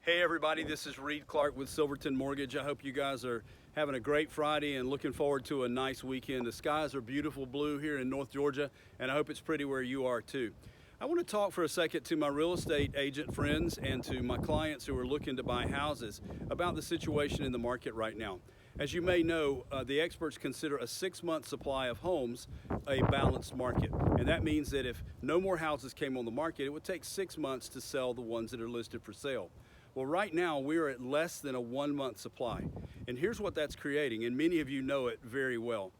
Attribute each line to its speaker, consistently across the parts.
Speaker 1: Hey everybody, this is Reed Clark with Silverton Mortgage. I hope you guys are having a great Friday and looking forward to a nice weekend. The skies are beautiful blue here in North Georgia, and I hope it's pretty where you are too. I want to talk for a second to my real estate agent friends and to my clients who are looking to buy houses about the situation in the market right now. As you may know, the experts consider a 6-month supply of homes a balanced market. And that means that if no more houses came on the market, it would take 6 months to sell the ones that are listed for sale. Well, right now we're at less than a 1-month supply. And here's what that's creating, and many of you know it very well.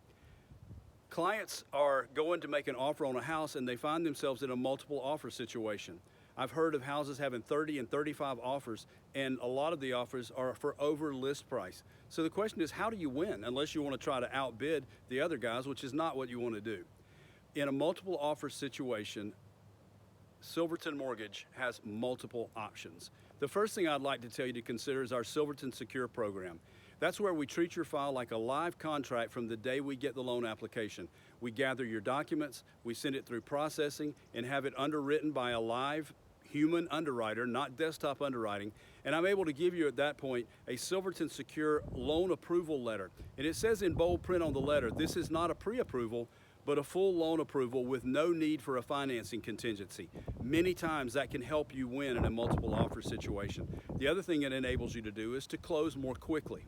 Speaker 1: Clients are going to make an offer on a house and they find themselves in a multiple offer situation. I've heard of houses having 30 and 35 offers, and a lot of the offers are for over list price. So the question is, how do you win? Unless you want to try to outbid the other guys, which is not what you want to do. In a multiple offer situation, Silverton Mortgage has multiple options. The first thing I'd like to tell you to consider is our Silverton Secure program. That's where we treat your file like a live contract from the day we get the loan application. We gather your documents, we send it through processing, and have it underwritten by a live human underwriter, not desktop underwriting, and I'm able to give you at that point a Silverton Secure loan approval letter. And it says in bold print on the letter, this is not a pre-approval, but a full loan approval with no need for a financing contingency. Many times that can help you win in a multiple offer situation. The other thing it enables you to do is to close more quickly.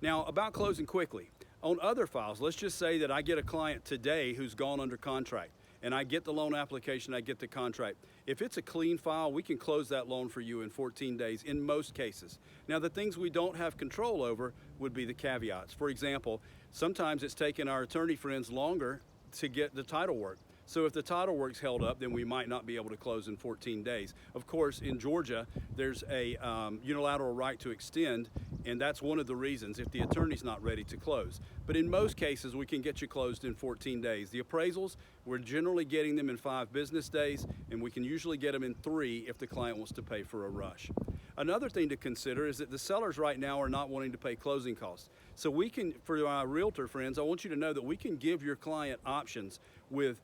Speaker 1: Now, about closing quickly, on other files, let's just say that I get a client today who's gone under contract, and I get the loan application, I get the contract. If it's a clean file, we can close that loan for you in 14 days in most cases. Now, the things we don't have control over would be the caveats. For example, sometimes it's taken our attorney friends longer to get the title work. So if the title work's held up, then we might not be able to close in 14 days. Of course, in Georgia, there's a unilateral right to extend, and that's one of the reasons if the attorney's not ready to close. But in most cases, we can get you closed in 14 days. The appraisals, we're generally getting them in 5 business days, and we can usually get them in 3 if the client wants to pay for a rush. Another thing to consider is that the sellers right now are not wanting to pay closing costs. So we can, for our realtor friends, I want you to know that we can give your client options with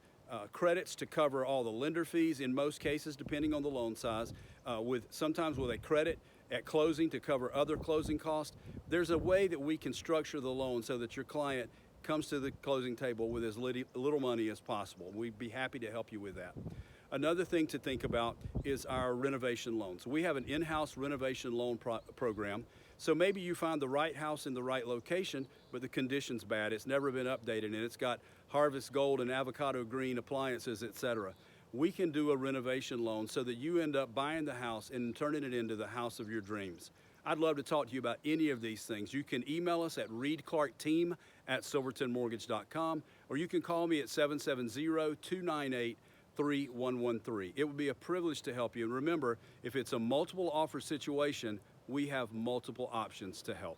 Speaker 1: credits to cover all the lender fees in most cases, depending on the loan size, sometimes with a credit at closing to cover other closing costs. There's a way that we can structure the loan so that your client comes to the closing table with as little money as possible. We'd be happy to help you with that. Another thing to think about is our renovation loans. We have an in-house renovation loan program. So maybe you find the right house in the right location, but the condition's bad. It's never been updated, and it's got Harvest Gold and avocado green appliances, etc. We can do a renovation loan so that you end up buying the house and turning it into the house of your dreams. I'd love to talk to you about any of these things. You can email us at reedclarkteam@silvertonmortgage.com, or you can call me at 770-298-3113. It would be a privilege to help you. And remember, if it's a multiple offer situation, we have multiple options to help.